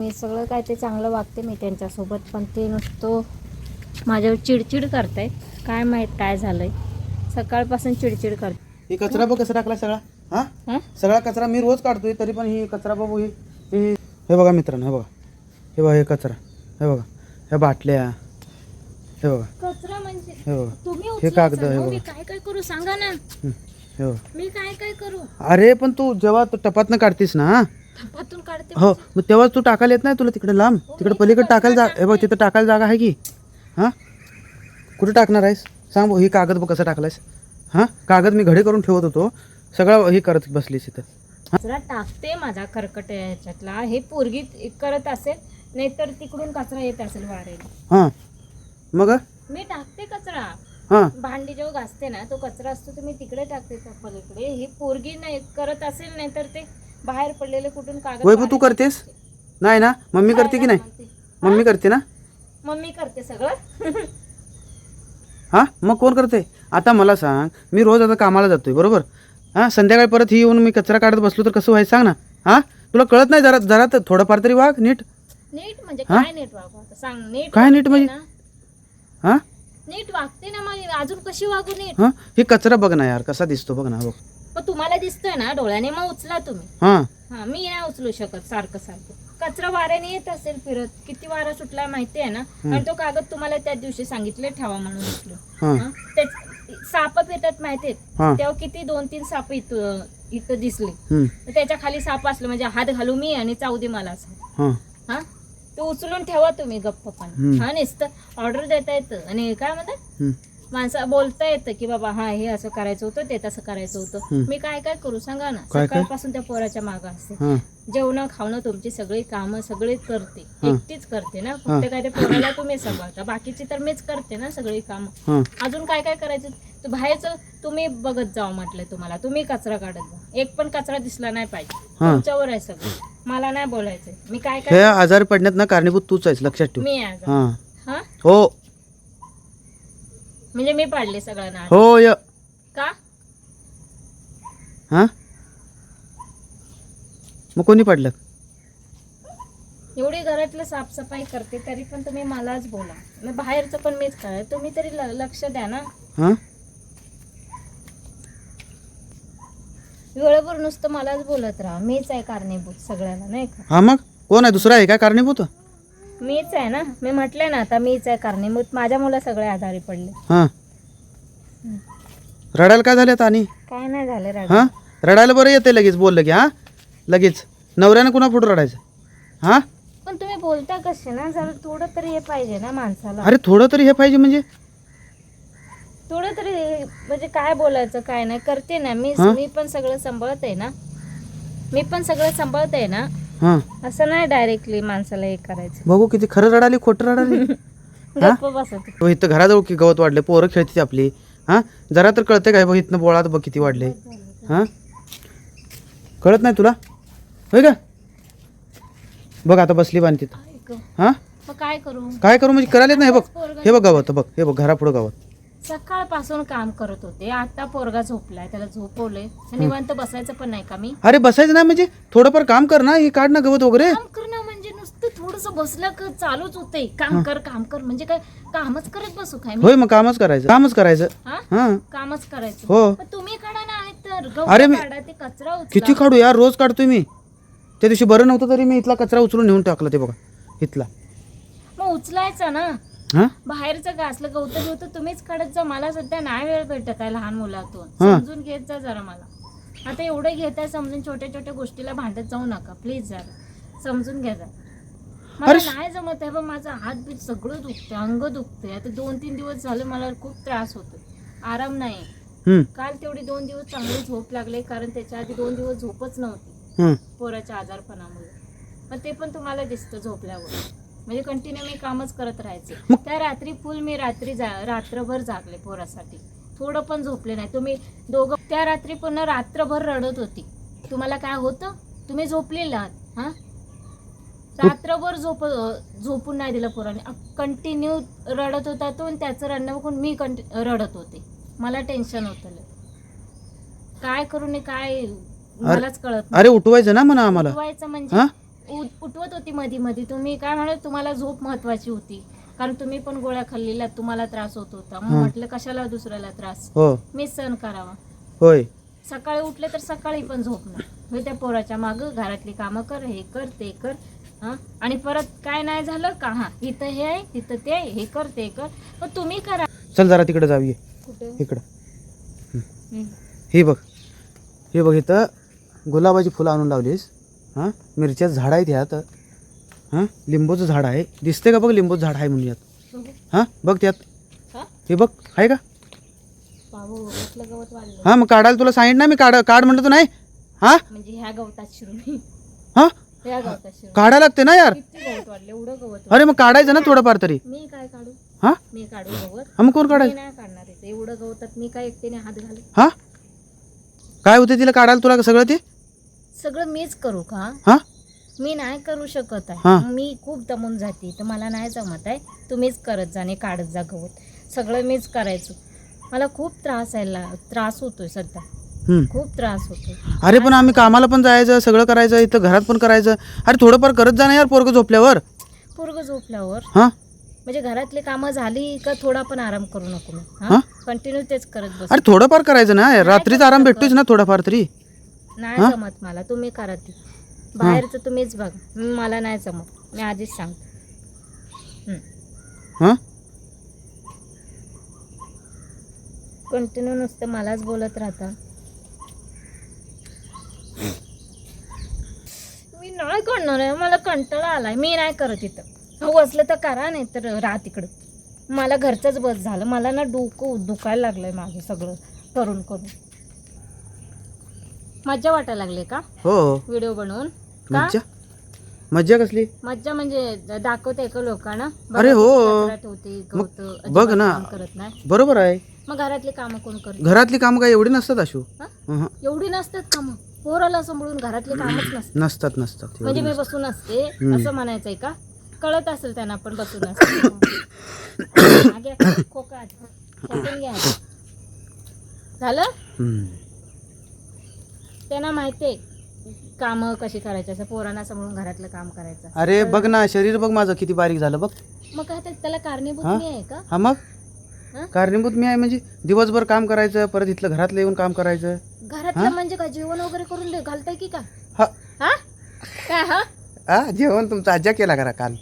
मी सगळं काय ते चांगलं वागते मी त्यांच्यासोबत, पण ते नुसतं माझ्यावर चिडचिड करताय. काय माहित काय झालंय, सकाळपासून चिडचिड करते. हे कचरा बघ कसा टाकला सगळा. हा सगळा कचरा मी रोज काढतोय, तरी पण ही कचरा बाबू हे बघा मित्रांनो, हे बघा, हे बघा, हे कचरा, हे बघा, ह्या बाटल्या, हे बघा कचरा म्हणजे हे बघा, तुम्ही हे कागद, हे मी बघा, काय काय करू सांगा ना. हे बघा. मी काय काय करू? अरे पण तू जेव्हा टपातनं काढतीस ना, थपातून काढते हो, मग तेव्हा तू टाकायला येत नाही तुला तिकडे लांब, तिकडे पलीकडे टाकायला जागा, हे बघ तिथं टाकायला जागा आहे की. हां कुठे टाकणार आहेस सांग भाऊ. ही कागद बघ कसं टाकलायस. हां कागद मी घडी करून ठेवत होतो, सगळं हे करत बसलीस इथं. कचरा टाकते माझा खरकट याच्यातला, हे पोरगी करत असेल, नाहीतर तिकडून कचरा येत असेल वारेला. हां मग मी टाकते कचरा. हां भांडी जेव्हा घासते ना, तो कचरा असतो तो मी तिकडे टाकते त्या पलीकडे. हे पोरगी नाही करत असेल, नाहीतर ते बाहेर पडलेले कुठून कागद. वैभव तू करतेस नाही ना? मम्मी करते की नाही? मम्मी करते ना? मम्मी करते सगळं. हां मग कोण करते? आता मला सांग, मी रोज आता कामाला जातोय बरोबर. हां संध्याकाळी परत ही येऊन मी कचरा काढत बसलो तर कसं व्हायचं सांग ना. हां तुला कळत नाही? जरा जरा तर थोडंफार तरी वाग नीट. नीट म्हणजे काय नीट वागू सांग? नीट काय नीट म्हणजे? हां नीट वागते ना, मग अजून कशी वागू नीट? हां हे कचरा बघ ना यार, कसा दिसतो बघ ना. बघ पण तुम्हाला दिसतोय ना डोळ्याने, मग उचला तुम्ही. हां हा मी नाही उचलू शकत सारखं सारखं. कचरा वाऱ्याने येत असेल फिरत, किती वारा सुटला माहिती आहे ना. आणि तो कागद तुम्हाला त्या दिवशी सांगितले ठेवा म्हणून उचलू. हां साप येतात माहितीये, हां तेव्हा किती 2-3 साप इथं दिसले. हं, त्याच्या खाली साप असलं म्हणजे हात घालू मी आणि चावू दे मला असं. हां हा तो उचलून ठेवा तुम्ही गप्पपणे. हा नुसतं ऑर्डर देता येतं आणि काय म्हणतात हं. माणसं बोलता येतं की बाबा हा हे असं करायचं होतं, ते तसं करायचं होतं. मी काय काय करू सांगा ना. काय? सकाळपासून त्या पोराच्या मागं असते, हां जेवण खावणं तुमची सगळी कामं सगळी करते, एकटीच करते ना. फक्त काय ते पोराला तुम्ही सांभाळता, बाकीची तर मीच करते ना सगळी कामं. हां अजून काय काय करायचं तर बाहेरचं तुम्ही बघत जावं म्हटलं तुम्हाला. तुम्ही कचरा काढत जा, एक पण कचरा दिसला नाही पाहिजे. तुमच्यावर आहे सगळं, मला नाही बोलायचं. मी काय हे काय आजारी पडण्यात ना कारणीभूत तूच आहेस, लक्षात ठेव. मी आज हां हा हो म्हणजे मी पाडले सगळ्यांना हो य का? हां मग कोणी पडलं? एवढी घरातलं साफसफाई करते तरी पण तुम्ही मलाच बोला. मग बाहेरचं पण मीच करा, तुम्ही तरी लक्ष द्या ना. हां वेळेवर नुसतं मलाच बोलत राहा. मीच आहे कारणीभूत सगळ्याला, नाही का? हां मग कोण आहे दुसरा आहे काय कारणीभूत? मीच आहे ना. मी म्हटले ना आता मीच आहे कारणीभूत. माझ्या मुलं सगळे आजारी पडले. हां रडायला काय झालं आता? आणि काय नाही झालं राग. हां रडायला बरं येते लगेच बोललं की. हां लगेच नवऱ्यानं कुणा पुढं रडायचं? हां पण तुम्ही बोलता कसे ना, जरा थोडं तरी हे पाहिजे ना माणसाला. अरे थोडं तरी हे पाहिजे म्हणजे. थोडं तरी म्हणजे काय बोलायचं काय नाही. करते ना मी. हा? मी पण सगळं सांभाळत आहे ना. मी पण सगळं सांभाळत आहे ना. हां असं नाही डायरेक्टली माणसाला हे करायचं. बघू किती खरं रडाली खोटं रडाली. गप्प बसत. हो इथं घराजवळ की गवत वाढले, पोरं खेळते आपली. हां जरा तर कळते काय? बघ इथनं बोळात बघ किती वाढले. हां कळत नाही तुला होय का? बघ आता बसली बांध तिथं. ऐक, हां मग काय करू? काय करू म्हणजे करायला येत नाही. हे बघ गवत, बघ हे बघ घरापुढं गवत. सकाळपासून काम करत होते, आता पोरगा झोपलाय, त्याला झोपवलंय. निवांत बसायचं पण नाही का मी? अरे बसायचं नाही म्हणजे थोडंफार काम कर ना. हे काढ ना गवत वगैरे. काम करणं म्हणजे नुसतं थोडस बसलं का चालूच होते. काम कर म्हणजे काय कामच करत बसू काय मी? होय मग कामच करायचं. हा हां कामच करायचं. हो पण तुम्ही काढा ना आहेत तर अरे गवत मी- काढा, ते कचरा उचला. किती काढू यार, रोज काढतोय मी. त्या दिवशी बरं नव्हतं तरी मी इथला कचरा उचलून नेऊन टाकला. ते बघा इथला. मग उचलायचं ना. हां बाहेरचं घासलं गवत तुम्हीच काढत जा. मला सध्या नाही वेळ भेटत आहे लहान मुलातून. हा. समजून घेत जा जरा मला. आता एवढं घेताय समजून, छोट्या छोट्या गोष्टीला भांडत जाऊ नका प्लीज. जरा समजून घ्या जरा. मला नाही जमत आहे. पण माझा हात बीत सगळं दुखते, अंग दुखते. आता 2-3 दिवस झाले मला खूप त्रास होतो, आराम नाही. हं, काल तेवढी 2 दिवस चांगली झोप लागले, कारण त्याच्या आधी 2 दिवस झोपच नव्हती हं. पोराच्या आजारपणामुळे. पण ते पण तुम्हाला दिसतं झोपल्यावर. म्हणजे कंटिन्यू मी कामच करत राहायचे. त्या रात्री फुल मी रात्रभर जागले पोरासाठी. थोडं पण झोपले नाही. तुम्ही दोघं त्या रात्री पुन्हा रात्रभर रडत होती. तुम्हाला काय होतं? तुम्ही झोपलेला आहात. हां रात्रभर झोपून नाही दिलं पोराने. कंटिन्यू रडत होता तो, आणि त्याचं रडणं बघून मी रडत होते. मला टेन्शन होतं. काय करू नये काय मलाच कळत नाही. अरे उठवायचं ना म्हणा आम्हाला. उठवायचं म्हणजे हां उठवत होती मध्ये मध्ये. तुम्ही काय म्हणत, तुम्हाला झोप महत्वाची होती, कारण तुम्ही पण गोळ्या खाल्लेल्या, तुम्हाला त्रास होत होता. मग म्हटलं कशाला दुसऱ्याला त्रास, हो मी सहन करावा. होय. सकाळी उठले तर सकाळी पण झोपणार, मी त्या पोराच्या मागं घरातली कामं कर, हे कर ते कर. हा, आणि परत काय नाही झालं का, हा इथं हे आहे तिथं ते आहे, हे कर ते कर. मग तुम्ही करा. चल जरा तिकडे जाऊया. कुठे? इकडं हे बघ, हे बघ, इथं गुलाबाची फुलं आणून लावलीस. हां, मिरच्याचं झाड आहे त्यात. हां, लिंबूचं झाड आहे, दिसते का बघ, लिंबूचं झाड आहे म्हणून यात. हां बघ त्यात, हा हे बघ आहे का. बाबू कसलं गवत वाढलं. हां, मग काढायला तुला सांगितलं ना मी, काढ म्हणलं तू नाही. हां म्हणजे ह्या गवतात शिरून, हां, ह्या गवतात शिरून काढायला लागते ना यार. किती गवत वाढले, एवढं गवत. अरे मग काढायचं ना थोडंफार तरी. मी काय काढू, हां मी काढू गवत? हां, मग कोण मी काढायचं. नाही काढणार आहे. एवढं गवतात मी काय एकटीने हात घालू? हां, काय होते तिला काढायला तुला सगळं ते. सगळं मीच करू का? हां मी नाही करू शकत हा. आहे, मी खूप दमून जाते, तर मला नाही जमत आहे. तुम्हीच करत जा आणि काढत जा गवत, सगळं मीच करायचं. मला खूप त्रास होतोय सध्या, खूप त्रास होतोय. अरे पण आम्ही कामाला पण जायचं, सगळं करायचं, इथं घरात पण करायचं. अरे थोडंफार करत जा ना यार, पोरगं झोपल्यावर. पोरगं झोपल्यावर हां, म्हणजे घरातली कामं झाली का थोडा पण आराम करू नको मी. हा? कंटिन्यू तेच करत बस. अरे थोडंफार करायचं ना, रात्रीच आराम भेटतोच ना थोडाफार तरी. नाही जमत मला, तुम्ही करा ते. बाहेरचं तुम्हीच बघा, मला नाही जमत, मी आधीच सांगते. हां, कंटिन्यू नुसतं मलाच बोलत राहता. मी नाही करणार आहे, मला कंटाळा आलाय, मी नाही करत इथं. हो असलं तर करा, नाही तर राहा तिकडं. मला घरचंच बस झालं, मला ना डोकं दुखायला लागलंय माझं सगळं करून करून. मज्जा वाटायला लागले का हो. व्हिडिओ बनवून? का मज्जा, मज्जा कसली. मज्जा म्हणजे दाखवते का लोकांना? अरे हो. ठेवते मग गवत, बघ ना. काम करत नाही. बरोबर आहे. मग घरातली कामं कोण करत? घरातली कामं काय एवढी नसतात अशू. हा? एवढी नसतात कामं, पोराला सांभाळून घरातले कामच नसतात. नसतात म्हणजे मी बसून असते असं म्हणायचंय का? कळत असेल त्यांना पण बसून असते. खोकून घ्या. झालं, त्यांना माहितीये कामं कशी करायची, असं पोरांना सांभाळून घरातलं काम करायचं. अरे बघ ना, शरीर बघ माझं किती बारीक झालं बघ. मग काय त्याला कारणीभूत मी आहे का? हा मग हा? कारणीभूत मी आहे म्हणजे दिवसभर काम करायचं, परत इथलं घरातलं येऊन काम करायचं. घरातलं म्हणजे काय जेवण वगैरे करून घालताय की का? हा हा काय? हा हा, जेवण तुमचा आज्या केला करा काल.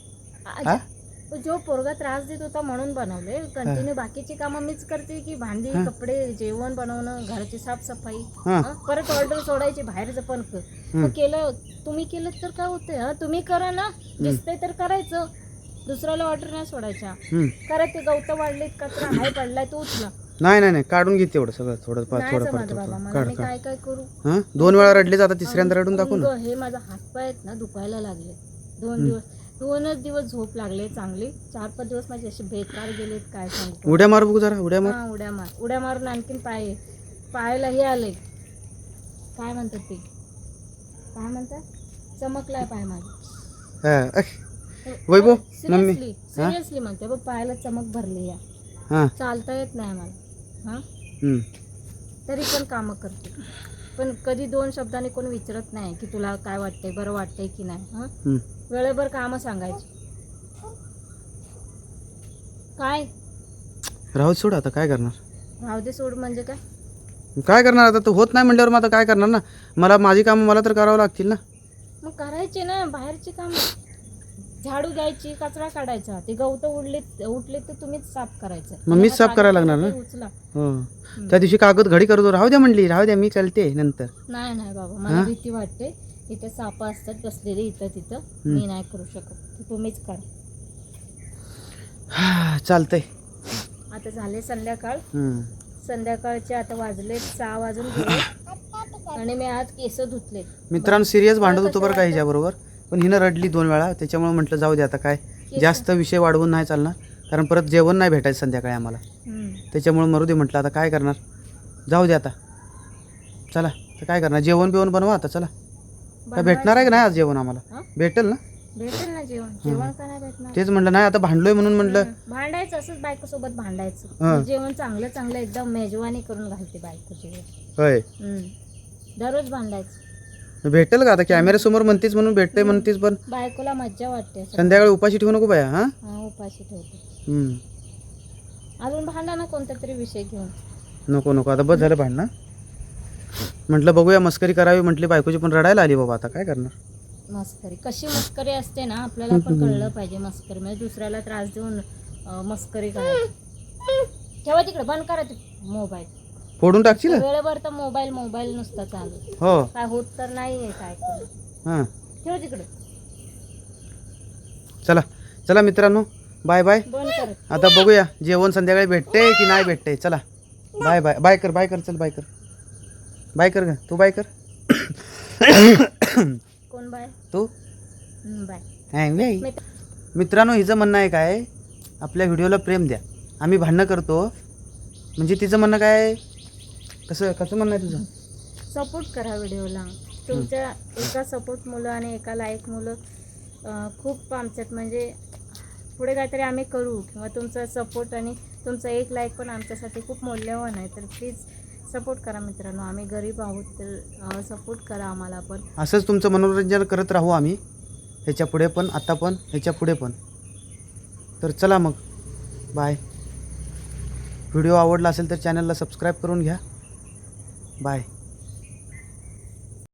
हा? जो पोरगा त्रास देत होता म्हणून बनवले. कंटिन्यू बाकीची कामं मीच करते की भांडी कपडे जेवण बनवणं घराची साफसफाई. परत ऑर्डर सोडायची बाहेरचं पण मग केलं तुम्ही केलं तर काय होतंय? तुम्ही करा ना, दिसतंय तर करायचं, दुसऱ्याला ऑर्डर नाही सोडायच्या. करा, ते गवत वाढलेत, कचरा हाय पडलाय तो उचला. नाही काढून घे तेवढं सगळं, थोडं नाही जमत बाबा मला, मी काय करू? हां, 2 वेळा रडले जातात, तिसऱ्यांदा रडून दाखवू ना. हे माझा हातपाय आहेत ना दुखायला लागले. 2च दिवस झोप लागले चांगली. 4-5 दिवस माझे असे बेकार गेलेत, काय सांगतो. उड्या मार बघू जरा, उड्या मार. हा, उड्या मारून आणखीन पायाला हे आले, काय म्हणतात ते, काय म्हणतात, चमकलाय पाय माझा. वैभव मम्मी सिरियसली म्हणते बघ, पायाला चमक भरली या. हां, चालता येत नाही मला. हा, तरी पण कामं करते. पण कधी 2 शब्दाने कोण विचारत नाही की तुला काय वाटतंय, बरं वाटतंय की नाही. हा, वेळेवर कामं सांगायची. काय राहू सोड, आता काय करणार. राहू दे सोड म्हणजे काय करणार आता, तू होत नाही म्हटल्यावर मग आता काय करणार ना. माझी कामं मला तर करावं लागतील ना. मग करायचे ना बाहेरची कामं. झाडू घ्यायची, कचरा काढायचा, ते गवत उठले तर तुम्हीच साफ करायचं. मग मीच साफ करायला लागणार ना. उचला. हो, त्या दिवशी कागद घडी करतो, राहू द्या म्हणली, राहू द्या मी चालते नंतर. नाही बाबा, मला भीती वाटते. इथं साप असतात बसलेले इथं तिथं, मी नाही करू शकत, तुम्हीच करा. चालतंय. आता झाले संध्याकाळचे आता वाजले 6 वाजून गेले आणि मी आज केस धुतले. मित्रांनो, सिरियस भांडत होतो बरं का हिच्याबरोबर, पण हिनं रडली 2 वेळा, त्याच्यामुळे म्हटलं जाऊ दे आता, काय जास्त विषय वाढवून नाही चालणार, कारण परत जेवण नाही भेटायचं संध्याकाळी आम्हाला. त्याच्यामुळे मरू दे म्हटलं, आता काय करणार, जाऊ दे आता. चला तर काय करणार, जेवण बिवण बनवा आता. चला, काय भेटणार आहे का नाही आज जेवण आम्हाला? भेटेल ना जेवण का नाही भेटणार? तेच म्हटलं, नाही आता भांडलोय म्हणून म्हटलं. भांडायचं असंच, बायको सोबत भांडायचं. जेवण चांगलं एकदम मेजवानी करून घालते बायको जेवण. होय, दररोज भांडायचं. भेटेल का आता कॅमेऱ्यासमोर म्हणतीस म्हणून भेटते म्हणतीस, पण बायकोला मज्जा वाटते असं. संध्याकाळी उपाशी ठेवू नको बाया. हां हा, उपाशी ठेवते. हम्म. अजून भांडा ना कोणता तरी विषय घेऊन. नको नको आता बस झालं भांडणं. म्हटलं बघूया मस्करी करावी म्हटली, बायकोची पण रडायला आली बाबा, आता काय करणार. मस्करी कशी मस्करी असते ना, आपल्याला पण कळलं पाहिजे. मस्करी म्हणजे दुसऱ्याला त्रास देऊन मस्करी करायची. ठेवा तिकडे, बंद करा ते मोबाईल. फोडून टाकशील. वेळेवर तर मोबाईल नुसता चालू. हो काय होत तर नाहीये काय करू. हां ठेव तिकडे, चला चला मित्रांनो, बाय बाय. बंद कर. आता बघूया जेवण संध्याकाळी भेटते की नाही भेटते. चला बाय बाय. बाय कर, बाय कर, चल बाय कर. बाय कर ग, तू बाय कर. कोण बाय? तू बाय. हां बाय. मित्रांनो, हिचं म्हणणं आहे काय, आपल्या व्हिडिओला प्रेम द्या. आम्ही भांडणं करतो म्हणजे तिचं म्हणणं काय, कसं म्हणणं आहे तुझं. सपोर्ट करा व्हिडिओला. तुमच्या एका सपोर्ट मुलं आणि एका लाईक मुलं खूप आमच्यात म्हणजे पुढे काहीतरी आम्ही करू, किंवा तुमचा सपोर्ट आणि तुमचा एक लाईक पण आमच्यासाठी खूप मौल्यवान आहे. तर प्लीज सपोर्ट करा मित्रांनो. आम्ही गरीब आहोत, तर सपोर्ट करा आम्हाला पण. असंच तुमचं मनोरंजन करत राहू आम्ही, ह्याच्या पुढे पण, आता पण, ह्याच्या पुढे पण. तर चला मग, बाय. व्हिडिओ आवडला असेल तर चॅनलला सबस्क्राईब करून घ्या. बाय.